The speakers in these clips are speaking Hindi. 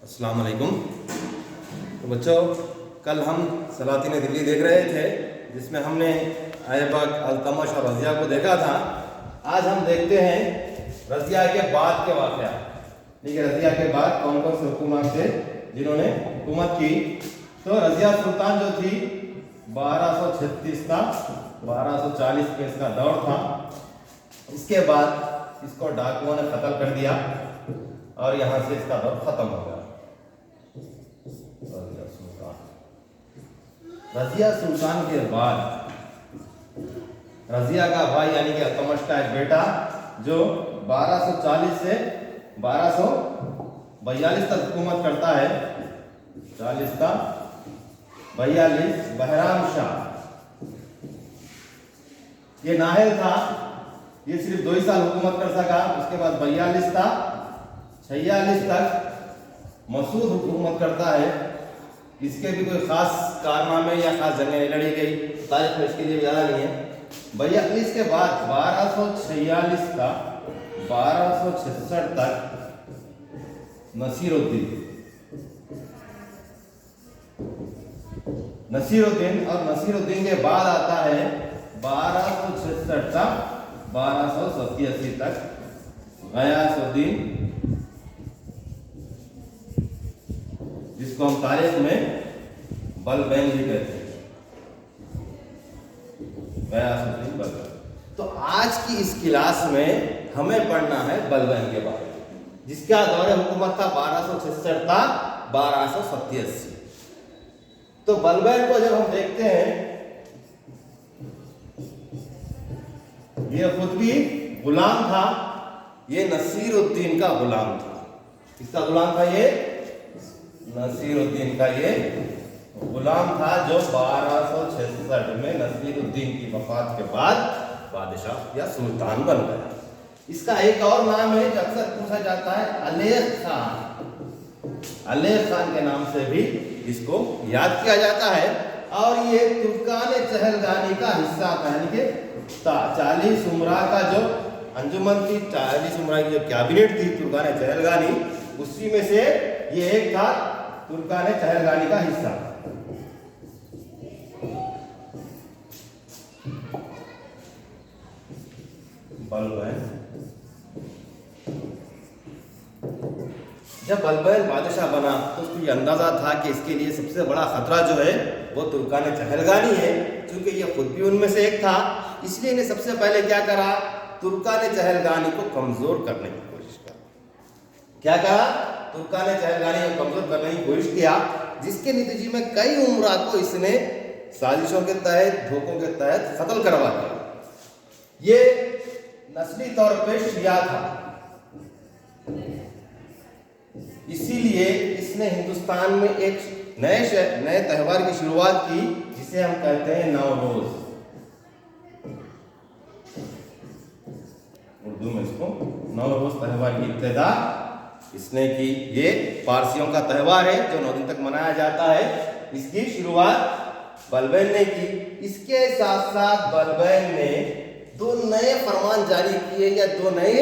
अस्सलाम वालेकुम। तो बच्चों, कल हम सलातीन दिल्ली देख रहे थे जिसमें हमने ऐबक, अल्तमश और रज़िया को देखा था। आज हम देखते हैं रज़िया के बाद के वाक़या। ठीक है, रज़िया के बाद कौन कौन से हुकूमत थे जिन्होंने हुकूमत की। तो रज़िया सुल्तान जो थी 1236 का 1240 के इसका दौर था। इसके बाद इसको डाकुओं ने कत्ल कर दिया और यहाँ से इसका दौर खत्म हो गया। रज़िया सुल्तान के बाद रज़िया का भाई यानी कि अल्तमश का एक बेटा जो 1240 से 1242 तक हुकूमत करता है, 40 का 42, बहराम शाह। ये नाहिल था, ये सिर्फ 2 ही साल हुकूमत कर सका। उसके बाद 42 था 46 तक मसूद हुकूमत करता है। इसके भी कोई खास कारनामे या खास जंगें लड़ी गई, तारीख में इसके लिए ज़्यादा नहीं है। 42 के बाद 1246 का 1266 तक नसीरुद्दीन और नसीरुद्दीन के बाद आता है 1266 का 1287 तक गयासुद्दीन, जिसको हम तारीख में बलबैन भी कहते हैं। गयासुद्दीन बलबैन। तो आज की इस क्लास में हमें पढ़ना है बलबैन के बारे में, जिसका दौर हुकूमत था 1266 था 1287। तो बलबैन को जब हम देखते हैं, यह खुद भी गुलाम था, ये नसीरुद्दीन का गुलाम था। किसका गुलाम था? ये नसीरुद्दीन का ये गुलाम था, जो 1266 में नसीरुद्दीन की वफात के बाद बादशाह या सुल्तान बन गया। इसका एक और नाम है जो अक्सर पूछा जाता है, अलेख खान। अलेख खान के नाम से भी इसको याद किया जाता है। और ये तुर्कान चहलगानी का हिस्सा था, यानी कि 40 उमरा का जो अंजुमन थी, 40 उमरा की जो कैबिनेट थी तुर्कान चहलगानी, उसी में से ये एक था, तुर्कान चहलगानी का हिस्सा। बलबैन जब बलबैन बादशाह बना तो उसको ये अंदाजा था कि इसके लिए सबसे बड़ा खतरा जो है वो तुर्कान चहलगानी है। क्योंकि ये खुद भी उनमें से एक था, इसलिए इन्हें सबसे पहले क्या करा, तुर्कान चहलगानी को कमजोर करने की कोशिश करा। क्या करा? तुर्कान चहलगानी को कमजोर करने की कोशिश किया, जिसके नतीजे में कई उमरा को इसने साजिशों के तहत, धोखों के तहत कत्ल करवा दिया। ये नस्ली तौर पे शिया था, इसीलिए इसने हिंदुस्तान में एक नए त्यौहार की शुरुआत की, जिसे हम कहते हैं नवरोज। उर्दू में इसको नवरोज त्यौहार की इब्तिदा इसने की। ये पारसियों का त्यौहार है जो 9 दिन तक मनाया जाता है। इसकी शुरुआत बलबैन ने की। इसके साथ साथ बलबैन ने 2 नए फरमान जारी किए या 2 नए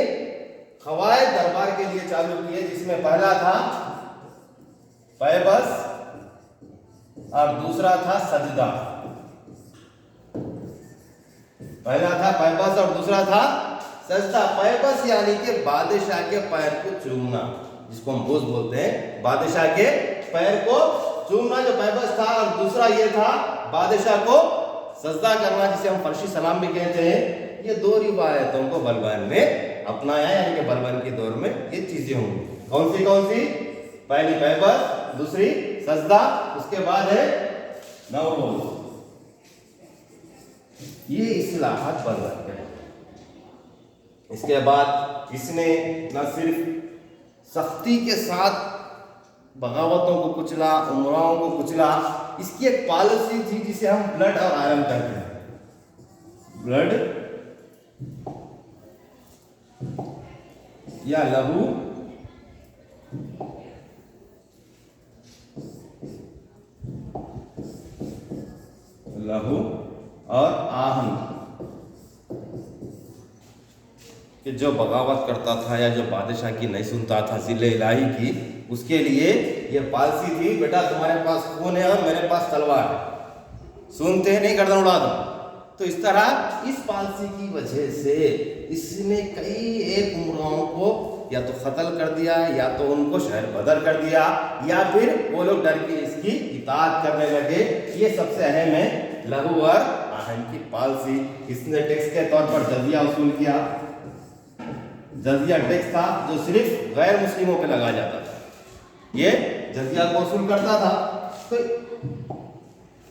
खवायद दरबार के लिए चालू किए, जिसमें पहला था पैबस और दूसरा था सजदा। पहला था पैबस और दूसरा था सजदा। पैबस यानी कि बादशाह के पैर को चूमना, जिसको हम बोझ बोलते हैं, बादशाह के पैर को चूमना जो पैबस था। और दूसरा ये था बादशाह को सजदा करना, जिसे हम फर्शी सलाम भी कहते हैं। ये 2 रिवायतों को बलबैन ने अपनाया, यानी कि बलबैन के दौर में ये चीजें होंगी। कौन सी? पहली पैबस, दूसरी सजदा, उसके बाद है नवरोज। ये इस्लाहात बलबैन के। इसके बाद इसने न सिर्फ सख्ती के साथ बगावतों को कुचला, उमराओं को कुचला, इसकी एक पॉलिसी थी जिसे हम ब्लड और आयरन कहते हैं। ब्लड या लहू और आहन, कि जो बगावत करता था या जो बादशाह की नहीं सुनता था, जिले इलाही की, उसके लिए ये पॉलिसी थी, बेटा तुम्हारे पास खून है और मेरे पास तलवार है, सुनते नहीं गर्दन उड़ा दो। तो इस तरह इस पॉलिसी की वजह से इसने कई एक उमराओं को या तो कत्ल कर दिया, या तो उनको शहर बदर कर दिया, या फिर वो लोग डर के इसकी इताअत करने लगे। ये सबसे अहम है लघु और आहन की पॉलिसी। इसने टैक्स के तौर पर जजिया वसूल किया। जजिया टैक्स था जो सिर्फ गैर मुस्लिमों पे लगाया जाता था, ये जजिया को वसूल करता था। तो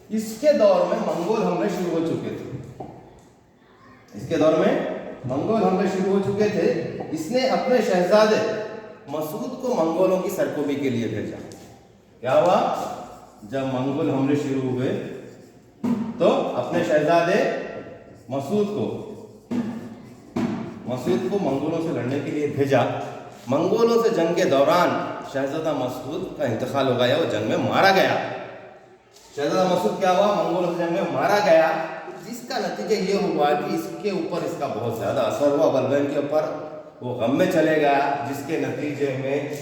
इसके दौर में मंगोल हमले शुरू हो चुके थे, इसके दौर में मंगोल हमले शुरू हो चुके थे। इसने अपने शहजादे मसूद को मंगोलों की सरकोबी के लिए भेजा। क्या हुआ, जब मंगोल हमले शुरू हुए तो अपने शहजादे मसूद को मंगोलों से लड़ने के लिए भेजा। मंगोलों से जंग के दौरान शहजादा मसूद का इंतकाल हो गया, वो जंग में मारा गया। शहजादा मसूद क्या हुआ, मंगोलों से जंग में मारा गया, जिसका नतीजा ये हुआ कि इसके ऊपर इसका बहुत ज़्यादा असर हुआ, बलबन के ऊपर। वो गम में चले गया, जिसके नतीजे में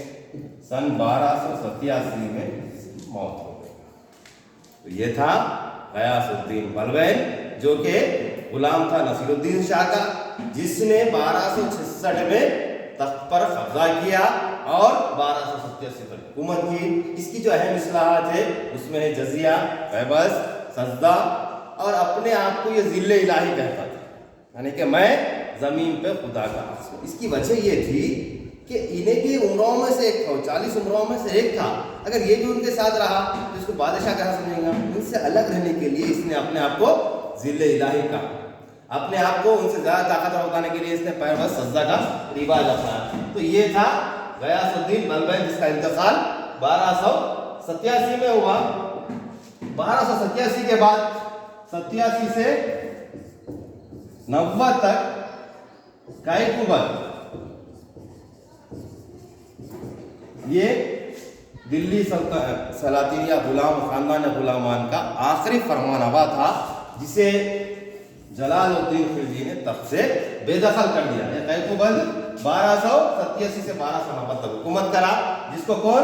सन 1287 में मौत हो गई। तो ये था गयासुद्दीन बलबन, जो कि गुलाम था नसीरुद्दीन शाह का, जिसने 1266 में तख्त पर कब्जा किया और 1287 तक हुकूमत की। इसकी जो अहम इस्लाहात है उसमें है जजिया, क़ैबस, सजदा, और अपने आप को ये ज़िल्ले इलाही कहता था, यानी कि मैं ज़मीन पे खुदा का हक़ हूं। इसकी वजह ये थी कि इन्हें भी उम्रों में से एक था, 40 उम्रों में से एक था। अगर ये भी उनके साथ रहा तो इसको बादशाह कहा समझेगा। इनसे अलग रहने के लिए इसने अपने आप को ज़िल्ले इलाही कहा, अपने आप को उनसे ज़्यादा ताकतवर बताने के लिए इसने पैरवस सज्जा का रिवाज अपनाया। तो ये था गयासुद्दीन बलबन, जिसका इंतकाल 1287 में हुआ। 1287 के बाद 87 से 90 तक कायकुबल ये दिल्ली सलातीन या गुलाम खानदान गुलामान का आखिरी फरमानवा था, जिसे जलालुद्दीन खिलजी ने तख्त से बेदखल कर दिया। कायकुबल 1287 से 1290 तक हुकूमत करा, जिसको कौन,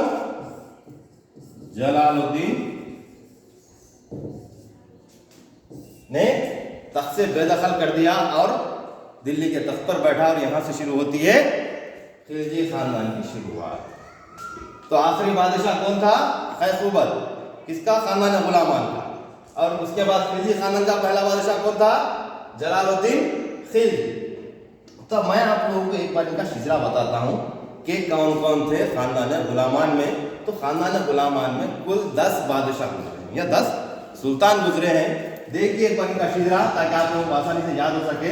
जलालुद्दीन ने तख्त से बेदखल कर दिया और दिल्ली के तख्त पर बैठा। और यहां से शुरू होती है खिलजी खानदान की शुरुआत। तो आखिरी बादशाह कौन था, कायकुबल, किसका, खानदान गुलामान का। और उसके बाद खिलजी खानदान का पहला बादशाह कौन था, जलालुद्दीन खिलजी। तो मैं आप लोगों को एक बार इनका शिजरा बताता हूं कि कौन कौन थे खानदान गुलामान में। तो खानदान गुलामान में कुल 10 बादशाह गुजरे हैं या 10 सुल्तान गुजरे हैं। देखिए एक बार इनका शिजरा, ताकि आप लोगों को आसानी से याद हो सके।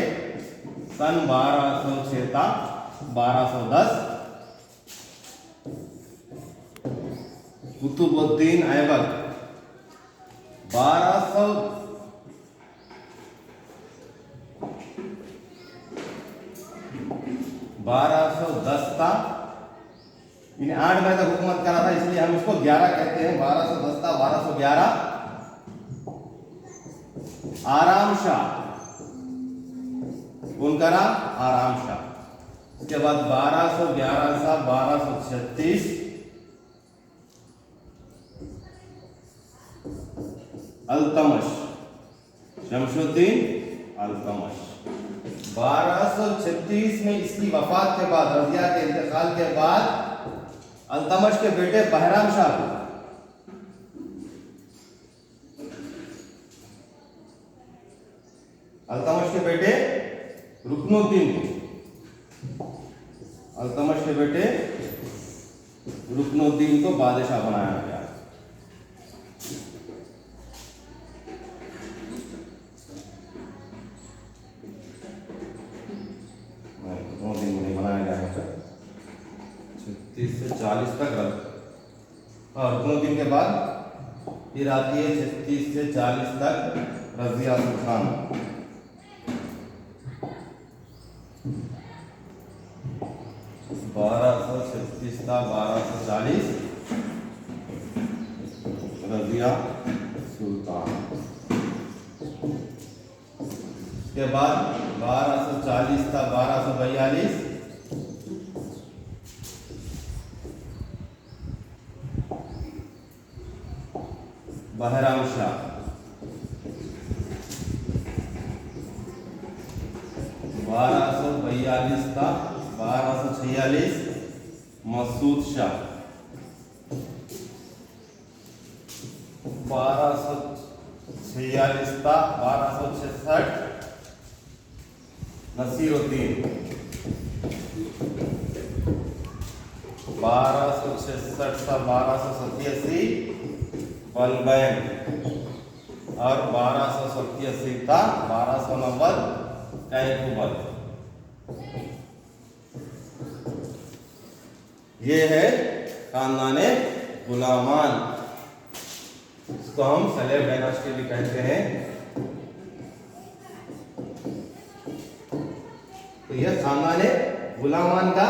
सन 1206 था 1210 कुतुबुद्दीन ऐबक, 1210 था। इन्हें 8 महीने तक हुकूमत करा था, इसलिए हम इसको 11 कहते हैं। 1210 था 1211। आराम शाह, कौन करा, आराम शाह। उसके बाद 1211 से 1236 अल्तमश, शमशुद्दीन अल्तमश। 1236 में इसकी वफात के बाद, रजिया के इंतकाल के बाद, अल्तमश के बेटे बहराम शाह को, अल्तमश के बेटे रुकनुद्दीन को, अल्तमश के बेटे रुकनुद्दीन को बादशाह बनाया गया। बनाया गया 36 से 40 तक और रुकनुद्दीन के बाद फिर आती है 36 से 40 तक रजिया सुल्तान। 1236 था 1240 रजिया सुल्तान। के बाद 1240 था 1242 बहराम शाह, 1242 था, 1246 मसूद शाह, 1246 था, 1266 नसीरुद्दीन, 1266 था, 1287 बलबैन और 1287 था, 1290 कैकुबल। ये है खानदाने गुलामान, इसको हम सलेब डायनास्टी भी कहते हैं। तो यह खानदाने गुलामान का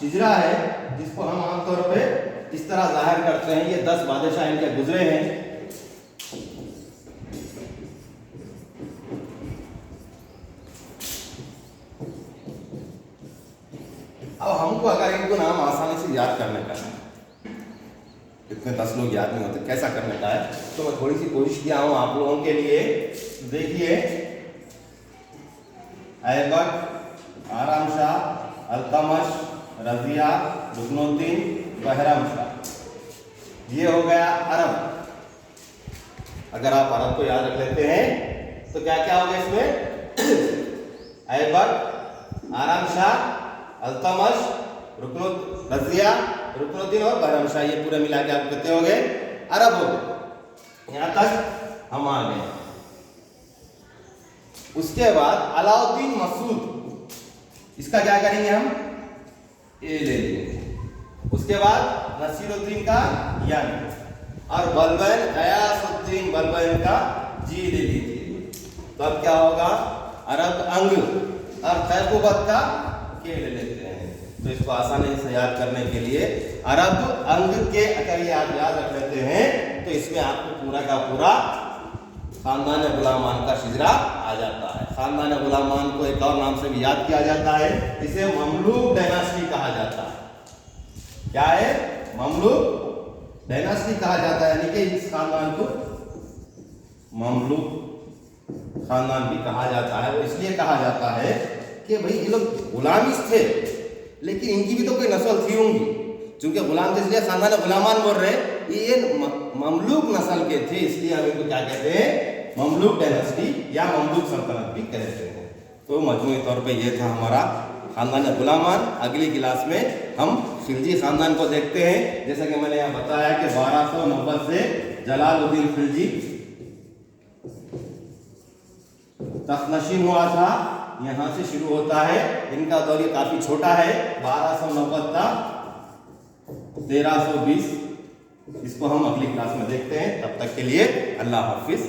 शिजरा है, जिसको हम आमतौर पे इस तरह जाहिर करते हैं। ये 10 बादशाह इनके गुजरे हैं। अब हमको अगर इनको नाम आसानी से याद करने का है, इतने 10 लोग याद नहीं होते, कैसा करने का है, तो मैं थोड़ी सी कोशिश किया हूं आप लोगों के लिए। देखिए, ऐबक, आराम शाह, अल्तमश, रजिया, रुकनुद्दीन, बहराम शाह, ये हो गया अरब। अगर आप अरब को याद रख लेते हैं तो क्या क्या होगा इसमें? ऐबक, आराम शाह, अल्तमश, रजिया, रुकनुद्दीन और बहराम शाह, ये पूरे मिला के आप कितने हो गए? अरब हो गए। यहां तक हम आ गए। उसके बाद अलाउद्दीन मसूद, इसका क्या करेंगे हम? ए ले लेंगे। उसके बाद नसीरुद्दीन का यन और बलबैन गयासुद्दीन बलबैन का जी ले लीजिए। तो अब क्या होगा? अरब अंग और कैकुबत का के ले लेते हैं। तो इसको आसानी से याद करने के लिए अरब अंग के अगर ये आप याद रख लेते हैं तो इसमें आपको पूरा का पूरा खानदान गुलामान का शिजरा आ जाता है। खानदान गुलामान को एक और नाम से भी याद किया जाता है, इसे ममलूक डायनास्टी कहा जाता है। क्या है? ममलूक डायनास्टी कहा जाता है, यानी कि इस खानदान को ममलूक खानदान भी कहा जाता है। इसलिए कहा जाता है कि भाई ये लोग गुलामी थे, लेकिन इनकी भी तो कोई नस्ल थी होंगी, क्योंकि गुलाम थे इसलिए खानदान गुलामान बोल रहे, ये ममलूक नस्ल के थे, इसलिए हम इनको क्या कहते हैं? ममलूक डायनास्टी या ममलूक सल्तनत भी कहते हैं। तो मजमूई तौर पे ये था हमारा खानदान गुलामान। अगली क्लास में हम खिलजी खानदान को देखते हैं। जैसा कि मैंने यहाँ बताया कि 1290 से जलालुद्दीन खिलजी तख्तनशीन हुआ था, यहाँ से शुरू होता है। इनका दौर ये काफी छोटा है, 1290 था, 1320। इसको हम अगली क्लास में देखते हैं। तब तक के लिए अल्लाह हाफिज।